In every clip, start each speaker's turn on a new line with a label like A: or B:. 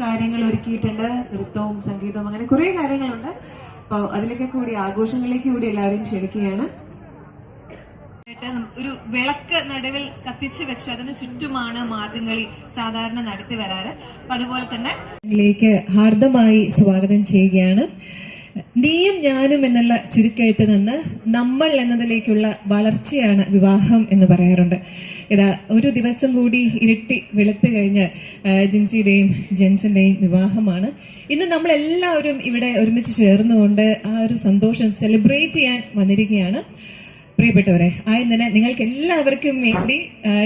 A: കാര്യങ്ങൾ ഒരുക്കിയിട്ടുണ്ട്. നൃത്തവും സംഗീതവും അങ്ങനെ കുറെ കാര്യങ്ങളുണ്ട്. അപ്പൊ അതിലേക്ക് കൂടി ആഘോഷങ്ങളിലേക്ക് കൂടി എല്ലാവരെയും ക്ഷണിക്കുകയാണ്. ഒരു വിളക്ക് നടുവിൽ കത്തിച്ചു വെച്ച് അതിന് ചുറ്റുമാണ് മാർഗംകളി സാധാരണ നടത്തി വരാറ്. അപ്പൊ അതുപോലെ തന്നെ ഇതിലേക്ക് ഹാർദമായി സ്വാഗതം ചെയ്യുകയാണ്. നീയും ഞാനും എന്നുള്ള ചുരുക്കെഴുത്ത് നിന്ന് നമ്മൾ എന്നതിലേക്കുള്ള വളർച്ചയാണ് വിവാഹം എന്ന് പറയാറുണ്ട്. ഇതാ ഒരു ദിവസം കൂടി ഇരുട്ടി വെളുത്തു കഴിഞ്ഞ് ജിൻസിയുടെയും ജെൻസിന്റെയും വിവാഹമാണ്. ഇന്ന് നമ്മളെല്ലാവരും ഇവിടെ ഒരുമിച്ച് ചേർന്നുകൊണ്ട് ആ ഒരു സന്തോഷം സെലിബ്രേറ്റ് ചെയ്യാൻ വന്നിരിക്കുകയാണ്. പ്രിയപ്പെട്ടവരെ, ആദ്യം തന്നെ നിങ്ങൾക്ക് എല്ലാവർക്കും വേണ്ടി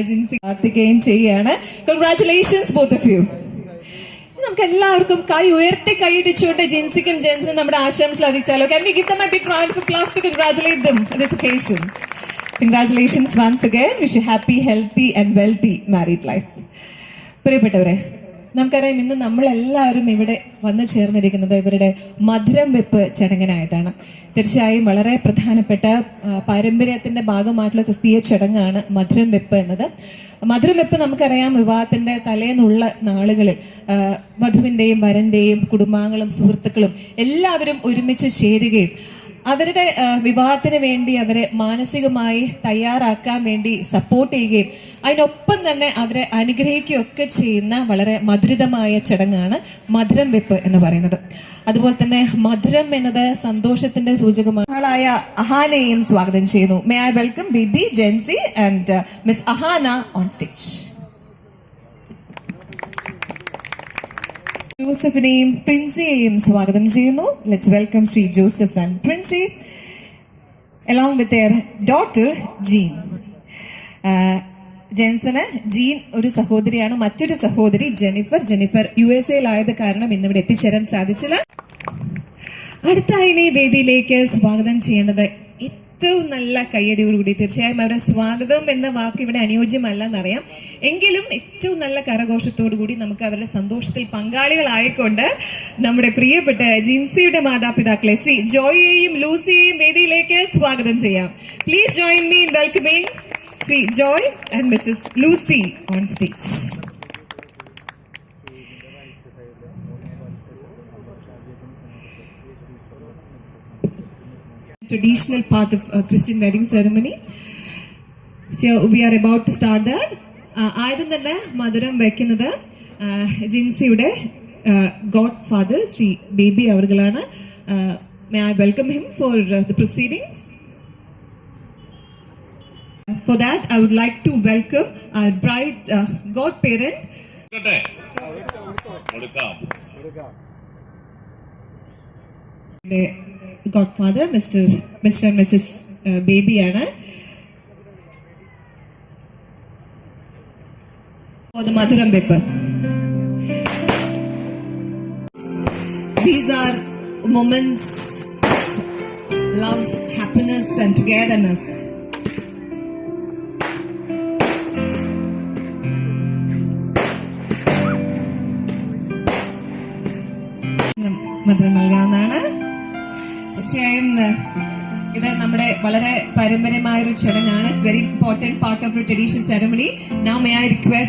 A: ജിൻസി പ്രാർത്ഥിക്കുകയും ചെയ്യുകയാണ്. Congratulations both of you. നമുക്ക് എല്ലാവർക്കും കൈ ഉയർത്തി കൈയിടിച്ചുകൊണ്ട് ജിൻസിക്കും ജെൻസിനും നമ്മുടെ ആശംസകൾ അറിയിച്ചാലോ? Can we give them a big round of applause to congratulate them on this occasion? Congratulations once again. Wish you happy, healthy and wealthy married life. പ്രിയപ്പെട്ടവരെ, നമുക്കറിയാം ഇന്ന് നമ്മളെല്ലാവരും ഇവിടെ വന്നു ചേർന്നിരിക്കുന്നത് ഇവരുടെ മധുരം വെപ്പ് ചടങ്ങിനായിട്ടാണ്. തീർച്ചയായും വളരെ പ്രധാനപ്പെട്ട പാരമ്പര്യത്തിന്റെ ഭാഗമായിട്ടുള്ള ക്രിസ്തീയ ചടങ്ങാണ് മധുരം വെപ്പ് എന്നത്. മധുരം വെപ്പ് നമുക്കറിയാം വിവാഹത്തിന്റെ തലേന്നുള്ള നാളുകളിൽ വധുവിന്റെയും വരന്റെയും കുടുംബാംഗങ്ങളും സുഹൃത്തുക്കളും എല്ലാവരും ഒരുമിച്ച് ചേരുകയും അവരുടെ വിവാഹത്തിന് വേണ്ടി അവരെ മാനസികമായി തയ്യാറാക്കാൻ വേണ്ടി സപ്പോർട്ട് ചെയ്യുകയും അതിനൊപ്പം തന്നെ അവരെ അനുഗ്രഹിക്കുകയൊക്കെ ചെയ്യുന്ന വളരെ മധുരിതമായ ചടങ്ങാണ് മധുരം വെപ്പ് എന്ന് പറയുന്നത്. അതുപോലെ തന്നെ മധുരം എന്നത് സന്തോഷത്തിന്റെ സൂചകമാണ്. ആളായ അഹാനയെയും സ്വാഗതം ചെയ്യുന്നു. May I welcome Bibi, Jency and miss Ahana on stage. ജോസഫിനെയും പ്രിൻസിയെയും സ്വാഗതം ചെയ്യുന്നു. Let's welcome Shri Joseph and Princy along with their daughter Jean. ജെൻസന് ജീൻ ഒരു സഹോദരിയാണ്. മറ്റൊരു സഹോദരി ജെനിഫർ USA-ലായത് കാരണം ഇന്നിവിടെ എത്തിച്ചേരാൻ സാധിച്ചില്ല. അടുത്തായി വേദിയിലേക്ക് സ്വാഗതം ചെയ്യേണ്ടത് ഏറ്റവും നല്ല കയ്യടിയോടുകൂടി, തീർച്ചയായും അവരുടെ സ്വാഗതം എന്ന വാക്ക് ഇവിടെ അനുയോജ്യമല്ല എന്നറിയാം, എങ്കിലും ഏറ്റവും നല്ല കരഘോഷത്തോടുകൂടി നമുക്ക് അവരുടെ സന്തോഷത്തിൽ പങ്കാളികളായിക്കൊണ്ട് നമ്മുടെ പ്രിയപ്പെട്ട ജിൻസിയുടെ മാതാപിതാക്കളെ ശ്രീ ജോയിയെയും ലൂസിയെയും വേദിയിലേക്ക് സ്വാഗതം ചെയ്യാം. Please join me in welcoming Shri Joy and Mrs Lucy on stage. Traditional part of a Christian wedding ceremony. So we are about to start that. ആദ്യം തന്നെ മധുരം വയ്ക്കുന്നത് ജിൻസിയുടെ ഗോഡ് ഫാദർ ശ്രീ ബേബി അവർകളാണ്. May I welcome him for the proceedings? For that, I would like to welcome our bride's godparent. Godfather, Mr. and Mrs. Baby ആണ്. For the Madhuram Vepu. These are moments of love, happiness and togetherness. മധുരം നൽകാവുന്നതാണ്. തീർച്ചയായും ഇത് നമ്മുടെ വളരെ പാരമ്പര്യമായ ഒരു ചടങ്ങാണ്. It's very important part of A traditional ceremony. Now may I request